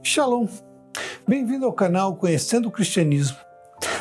Shalom! Bem-vindo ao canal Conhecendo o Cristianismo.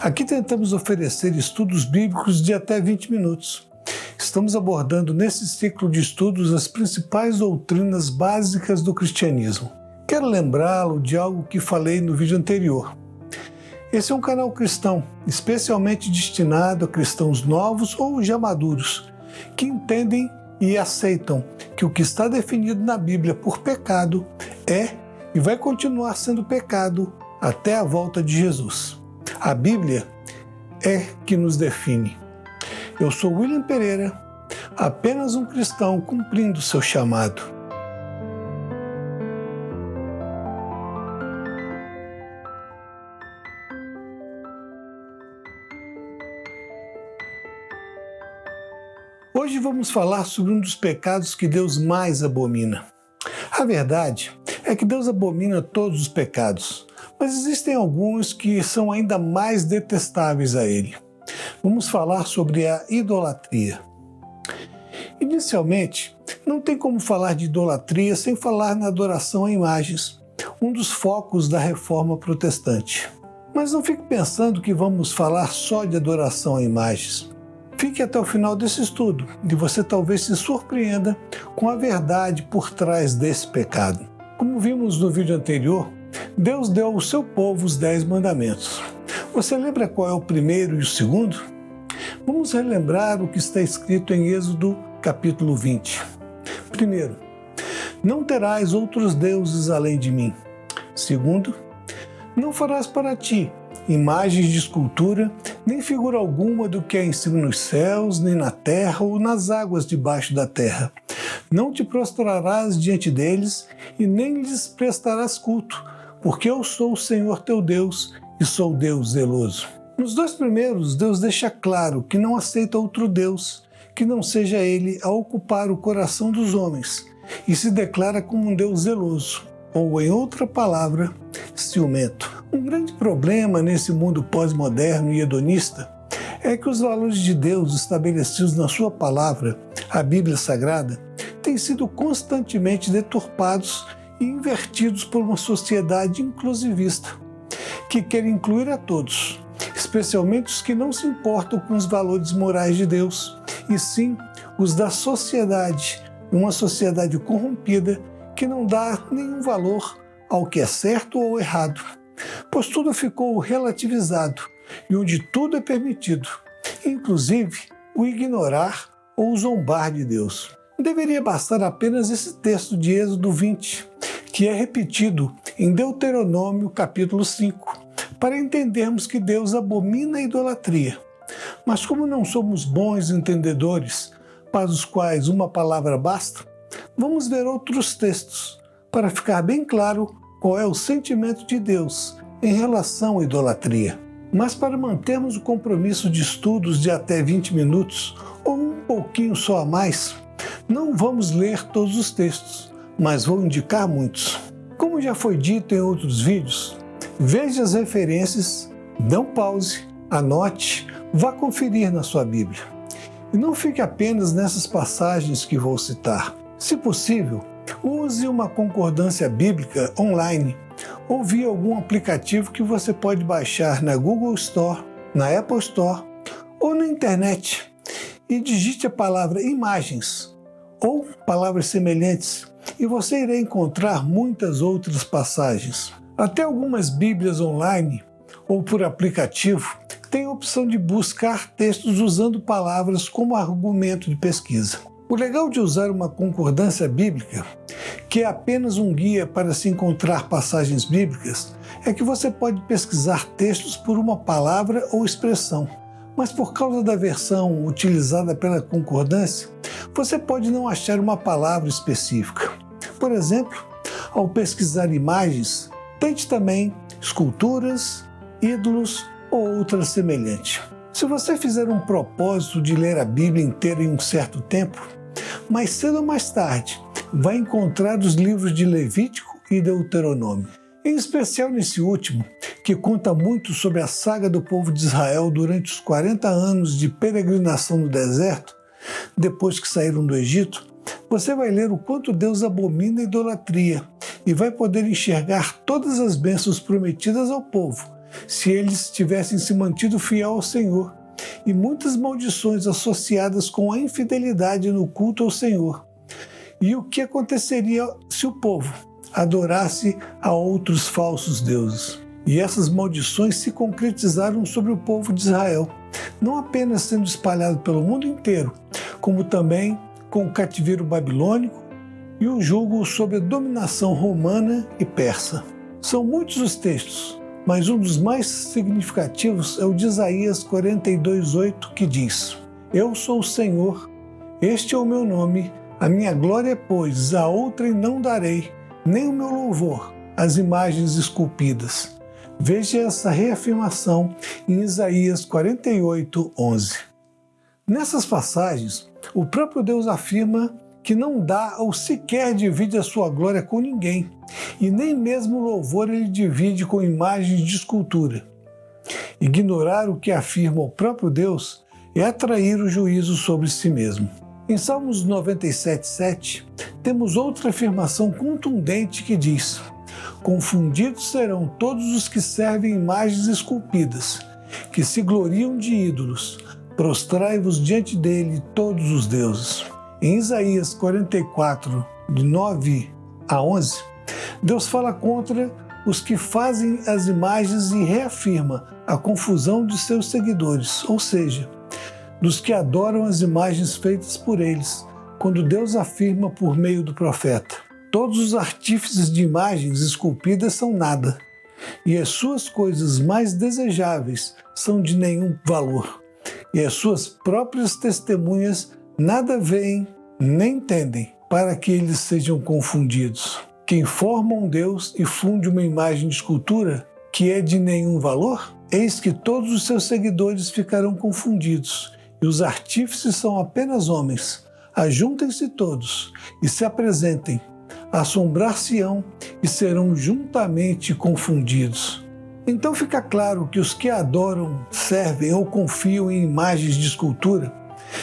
Aqui tentamos oferecer estudos bíblicos de até 20 minutos. Estamos abordando nesse ciclo de estudos as principais doutrinas básicas do cristianismo. Quero lembrá-lo de algo que falei no vídeo anterior. Esse é um canal cristão, especialmente destinado a cristãos novos ou já maduros, que entendem e aceitam que o que está definido na Bíblia por pecado é e vai continuar sendo pecado até a volta de Jesus. A Bíblia é que nos define. Eu sou William Pereira, apenas um cristão cumprindo seu chamado. Hoje vamos falar sobre um dos pecados que Deus mais abomina. A verdade é que Deus abomina todos os pecados, mas existem alguns que são ainda mais detestáveis a Ele. Vamos falar sobre a idolatria. Inicialmente, não tem como falar de idolatria sem falar na adoração a imagens, um dos focos da Reforma Protestante. Mas não fique pensando que vamos falar só de adoração a imagens. Fique até o final desse estudo e você talvez se surpreenda com a verdade por trás desse pecado. Como vimos no vídeo anterior, Deus deu ao seu povo os 10 mandamentos. Você lembra qual é o primeiro e o segundo? Vamos relembrar o que está escrito em Êxodo capítulo 20. Primeiro, não terás outros deuses além de mim. Segundo, não farás para ti imagens de escultura, nem figura alguma do que é em cima nos céus, nem na terra ou nas águas debaixo da terra. Não te prostrarás diante deles e nem lhes prestarás culto, porque eu sou o Senhor teu Deus e sou Deus zeloso. Nos 2 primeiros, Deus deixa claro que não aceita outro Deus, que não seja Ele a ocupar o coração dos homens, e se declara como um Deus zeloso, ou em outra palavra, ciumento. Um grande problema nesse mundo pós-moderno e hedonista é que os valores de Deus estabelecidos na sua palavra, a Bíblia Sagrada, têm sido constantemente deturpados e invertidos por uma sociedade inclusivista, que quer incluir a todos, especialmente os que não se importam com os valores morais de Deus, e sim os da sociedade, uma sociedade corrompida que não dá nenhum valor ao que é certo ou errado, pois tudo ficou relativizado e onde tudo é permitido, inclusive o ignorar ou zombar de Deus. Deveria bastar apenas esse texto de Êxodo 20, que é repetido em Deuteronômio capítulo 5, para entendermos que Deus abomina a idolatria. Mas como não somos bons entendedores, para os quais uma palavra basta, vamos ver outros textos, para ficar bem claro qual é o sentimento de Deus em relação à idolatria. Mas para mantermos o compromisso de estudos de até 20 minutos, ou um pouquinho só a mais, não vamos ler todos os textos, mas vou indicar muitos. Como já foi dito em outros vídeos, veja as referências, dê um pause, anote, vá conferir na sua Bíblia. E não fique apenas nessas passagens que vou citar. Se possível, use uma concordância bíblica online ou via algum aplicativo que você pode baixar na Google Store, na Apple Store ou na internet e digite a palavra imagens ou palavras semelhantes e você irá encontrar muitas outras passagens. Até algumas Bíblias online ou por aplicativo têm a opção de buscar textos usando palavras como argumento de pesquisa. O legal de usar uma concordância bíblica, que é apenas um guia para se encontrar passagens bíblicas, é que você pode pesquisar textos por uma palavra ou expressão. Mas por causa da versão utilizada pela concordância, você pode não achar uma palavra específica. Por exemplo, ao pesquisar imagens, tente também esculturas, ídolos ou outra semelhante. Se você fizer um propósito de ler a Bíblia inteira em um certo tempo, mais cedo ou mais tarde, vai encontrar os livros de Levítico e Deuteronômio. Em especial nesse último, que conta muito sobre a saga do povo de Israel durante os 40 anos de peregrinação no deserto, depois que saíram do Egito, você vai ler o quanto Deus abomina a idolatria e vai poder enxergar todas as bênçãos prometidas ao povo, se eles tivessem se mantido fiel ao Senhor, e muitas maldições associadas com a infidelidade no culto ao Senhor. E o que aconteceria se o povo adorasse a outros falsos deuses? E essas maldições se concretizaram sobre o povo de Israel, não apenas sendo espalhado pelo mundo inteiro, como também com o cativeiro babilônico e o jugo sob a dominação romana e persa. São muitos os textos, mas um dos mais significativos é o de Isaías 42:8, que diz: Eu sou o Senhor, este é o meu nome, a minha glória, pois, a outrem não darei, nem o meu louvor às imagens esculpidas. Veja essa reafirmação em Isaías 48:11. Nessas passagens, o próprio Deus afirma que não dá ou sequer divide a sua glória com ninguém, e nem mesmo o louvor ele divide com imagens de escultura. Ignorar o que afirma o próprio Deus é atrair o juízo sobre si mesmo. Em Salmos 97:7, temos outra afirmação contundente que diz: Confundidos serão todos os que servem imagens esculpidas, que se gloriam de ídolos. Prostrai-vos diante dele todos os deuses. Em Isaías 44, de 9 a 11, Deus fala contra os que fazem as imagens e reafirma a confusão de seus seguidores, ou seja, dos que adoram as imagens feitas por eles, quando Deus afirma por meio do profeta: todos os artífices de imagens esculpidas são nada, e as suas coisas mais desejáveis são de nenhum valor, e as suas próprias testemunhas nada veem nem entendem, para que eles sejam confundidos. Quem forma um Deus e funde uma imagem de escultura que é de nenhum valor, eis que todos os seus seguidores ficarão confundidos, e os artífices são apenas homens. Ajuntem-se todos e se apresentem, assombrar-se-ão e serão juntamente confundidos. Então fica claro que os que adoram, servem ou confiam em imagens de escultura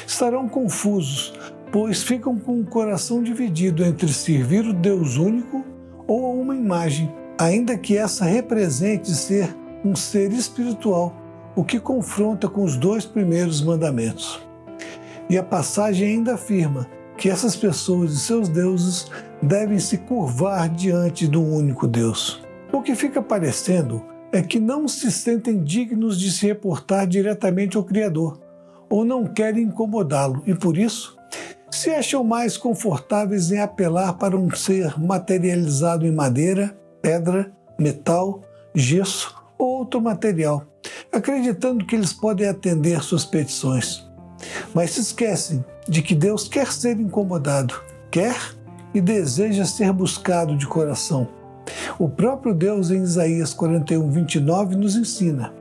estarão confusos, pois ficam com o coração dividido entre servir o Deus único ou a uma imagem, ainda que essa represente ser um ser espiritual, o que confronta com os 2 primeiros mandamentos. E a passagem ainda afirma que essas pessoas e seus deuses devem se curvar diante do único Deus. O que fica parecendo é que não se sentem dignos de se reportar diretamente ao Criador, ou não querem incomodá-lo, e por isso se acham mais confortáveis em apelar para um ser materializado em madeira, pedra, metal, gesso ou outro material, acreditando que eles podem atender suas petições. Mas se esquecem de que Deus quer ser incomodado, quer e deseja ser buscado de coração. O próprio Deus, em Isaías 41:29, nos ensina: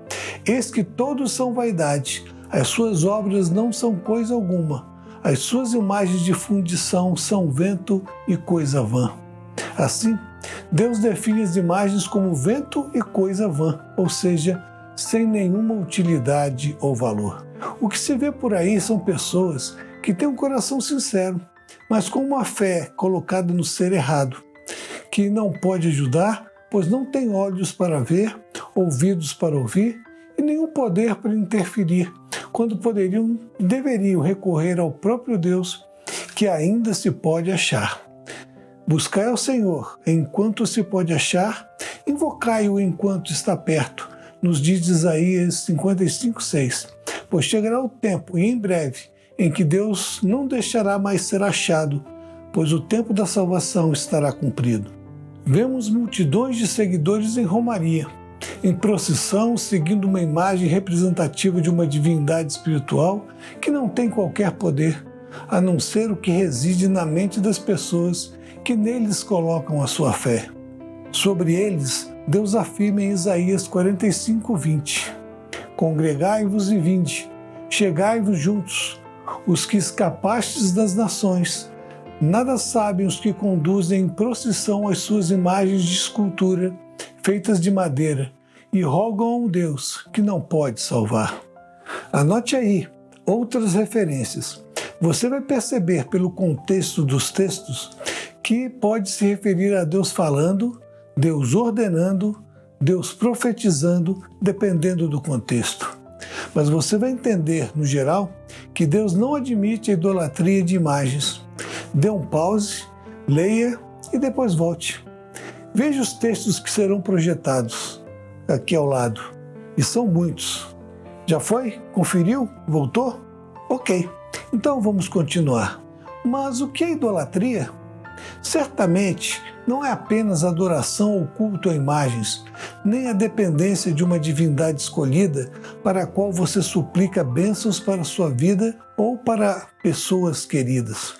Eis que todos são vaidade, as suas obras não são coisa alguma, as suas imagens de fundição são vento e coisa vã. Assim, Deus define as imagens como vento e coisa vã, ou seja, sem nenhuma utilidade ou valor. O que se vê por aí são pessoas que têm um coração sincero, mas com uma fé colocada no ser errado, que não pode ajudar, pois não tem olhos para ver, ouvidos para ouvir e nenhum poder para interferir, quando poderiam e deveriam recorrer ao próprio Deus, que ainda se pode achar. Buscai ao Senhor enquanto se pode achar, invocai-o enquanto está perto, nos diz Isaías 55:6. Pois chegará o tempo, e em breve, em que Deus não deixará mais ser achado, pois o tempo da salvação estará cumprido. Vemos multidões de seguidores em romaria, em procissão, seguindo uma imagem representativa de uma divindade espiritual que não tem qualquer poder, a não ser o que reside na mente das pessoas que neles colocam a sua fé. Sobre eles, Deus afirma em Isaías 45:20: Congregai-vos e vinde, chegai-vos juntos, os que escapastes das nações. Nada sabem os que conduzem em procissão as suas imagens de escultura, feitas de madeira, e rogam a um Deus que não pode salvar. Anote aí outras referências. Você vai perceber pelo contexto dos textos que pode se referir a Deus falando, Deus ordenando, Deus profetizando, dependendo do contexto. Mas você vai entender, no geral, que Deus não admite a idolatria de imagens. Dê um pause, leia e depois volte. Veja os textos que serão projetados aqui ao lado. E são muitos. Já foi? Conferiu? Voltou? Ok. Então vamos continuar. Mas o que é idolatria? Certamente não é apenas adoração ou culto a imagens, nem a dependência de uma divindade escolhida para a qual você suplica bênçãos para a sua vida ou para pessoas queridas.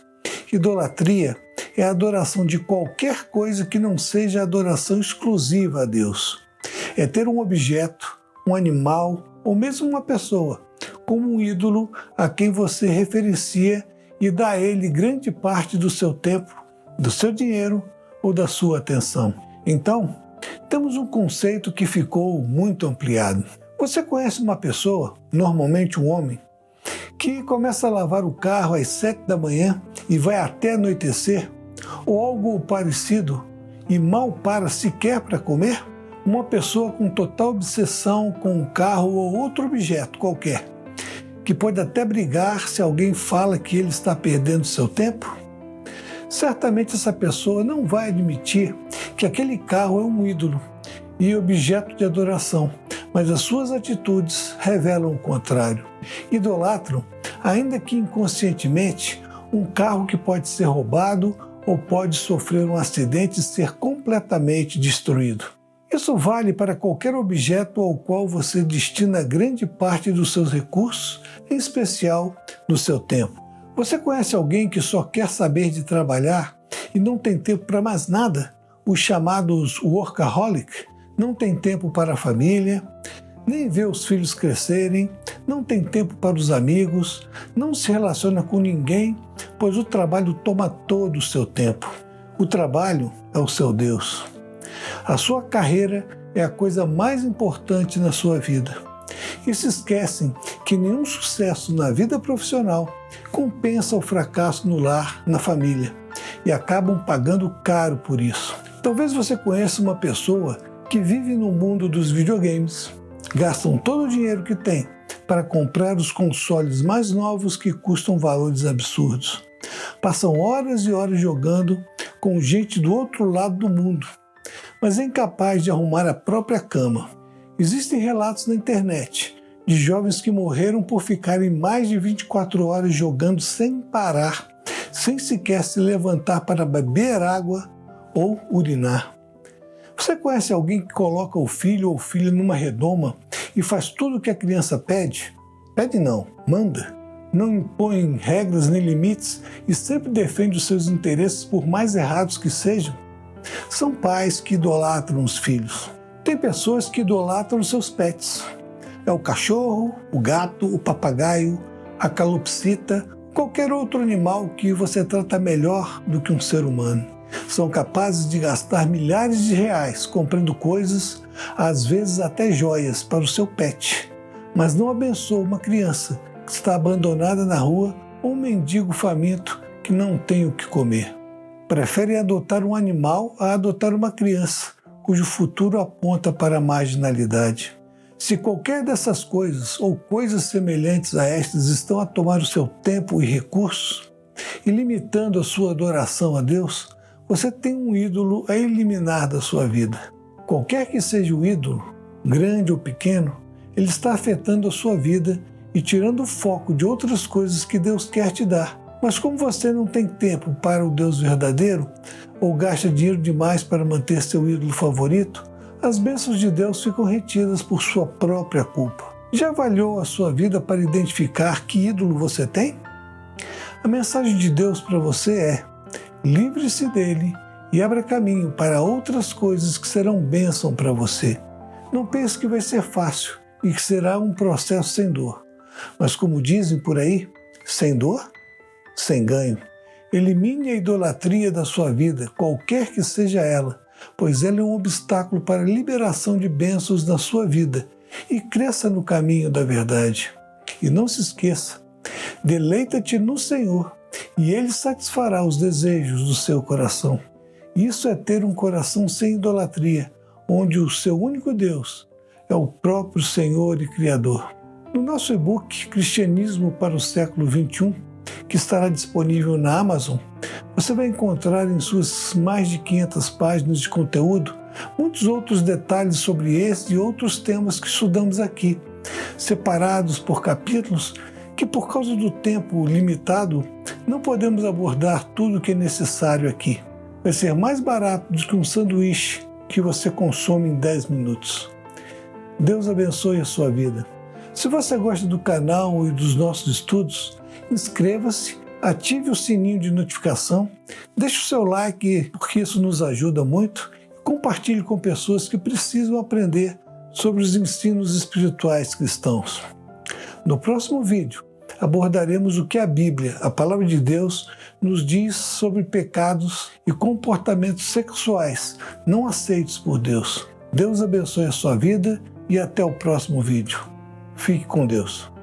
Idolatria é a adoração de qualquer coisa que não seja a adoração exclusiva a Deus. É ter um objeto, um animal ou mesmo uma pessoa como um ídolo a quem você referencia e dá a ele grande parte do seu tempo, do seu dinheiro ou da sua atenção. Então, temos um conceito que ficou muito ampliado. Você conhece uma pessoa, normalmente um homem, que começa a lavar o carro às 7 da manhã e vai até anoitecer, ou algo parecido, e mal para sequer para comer? Uma pessoa com total obsessão com um carro ou outro objeto qualquer, que pode até brigar se alguém fala que ele está perdendo seu tempo? Certamente essa pessoa não vai admitir que aquele carro é um ídolo e objeto de adoração, mas as suas atitudes revelam o contrário. Idolatram, ainda que inconscientemente, um carro que pode ser roubado ou pode sofrer um acidente e ser completamente destruído. Isso vale para qualquer objeto ao qual você destina grande parte dos seus recursos, em especial do seu tempo. Você conhece alguém que só quer saber de trabalhar e não tem tempo para mais nada? Os chamados workaholic, não tem tempo para a família, nem vê os filhos crescerem, não tem tempo para os amigos, não se relaciona com ninguém, pois o trabalho toma todo o seu tempo. O trabalho é o seu Deus. A sua carreira é a coisa mais importante na sua vida. E se esquecem que nenhum sucesso na vida profissional compensa o fracasso no lar, na família, e acabam pagando caro por isso. Talvez você conheça uma pessoa que vive no mundo dos videogames, gastam todo o dinheiro que tem para comprar os consoles mais novos que custam valores absurdos. Passam horas e horas jogando com gente do outro lado do mundo, mas é incapaz de arrumar a própria cama. Existem relatos na internet de jovens que morreram por ficarem mais de 24 horas jogando sem parar, sem sequer se levantar para beber água ou urinar. Você conhece alguém que coloca o filho ou filha numa redoma e faz tudo o que a criança pede? Pede não, manda. Não impõe regras nem limites e sempre defende os seus interesses por mais errados que sejam? São pais que idolatram os filhos. Tem pessoas que idolatram os seus pets. É o cachorro, o gato, o papagaio, a calopsita, qualquer outro animal que você trata melhor do que um ser humano. São capazes de gastar milhares de reais comprando coisas, às vezes até joias, para o seu pet, mas não abençoam uma criança que está abandonada na rua ou um mendigo faminto que não tem o que comer. Preferem adotar um animal a adotar uma criança, cujo futuro aponta para a marginalidade. Se qualquer dessas coisas ou coisas semelhantes a estas estão a tomar o seu tempo e recursos e limitando a sua adoração a Deus, você tem um ídolo a eliminar da sua vida. Qualquer que seja o ídolo, grande ou pequeno, ele está afetando a sua vida e tirando o foco de outras coisas que Deus quer te dar. Mas como você não tem tempo para o Deus verdadeiro, ou gasta dinheiro demais para manter seu ídolo favorito, as bênçãos de Deus ficam retidas por sua própria culpa. Já avaliou a sua vida para identificar que ídolo você tem? A mensagem de Deus para você é: livre-se dele e abra caminho para outras coisas que serão bênção para você. Não pense que vai ser fácil e que será um processo sem dor. Mas como dizem por aí, sem dor, sem ganho. Elimine a idolatria da sua vida, qualquer que seja ela, pois ela é um obstáculo para a liberação de bênçãos na sua vida, e cresça no caminho da verdade. E não se esqueça, Deleita-te no Senhor, e Ele satisfará os desejos do seu coração. Isso é ter um coração sem idolatria, onde o seu único Deus é o próprio Senhor e Criador. No nosso e-book Cristianismo para o século XXI, que estará disponível na Amazon, você vai encontrar em suas mais de 500 páginas de conteúdo muitos outros detalhes sobre esse e outros temas que estudamos aqui, separados por capítulos que, por causa do tempo limitado, não podemos abordar tudo o que é necessário aqui. Vai ser mais barato do que um sanduíche que você consome em 10 minutos. Deus abençoe a sua vida. Se você gosta do canal e dos nossos estudos, inscreva-se, ative o sininho de notificação, deixe o seu like, porque isso nos ajuda muito, e compartilhe com pessoas que precisam aprender sobre os ensinos espirituais cristãos. No próximo vídeo, abordaremos o que a Bíblia, a Palavra de Deus, nos diz sobre pecados e comportamentos sexuais não aceitos por Deus. Deus abençoe a sua vida e até o próximo vídeo. Fique com Deus.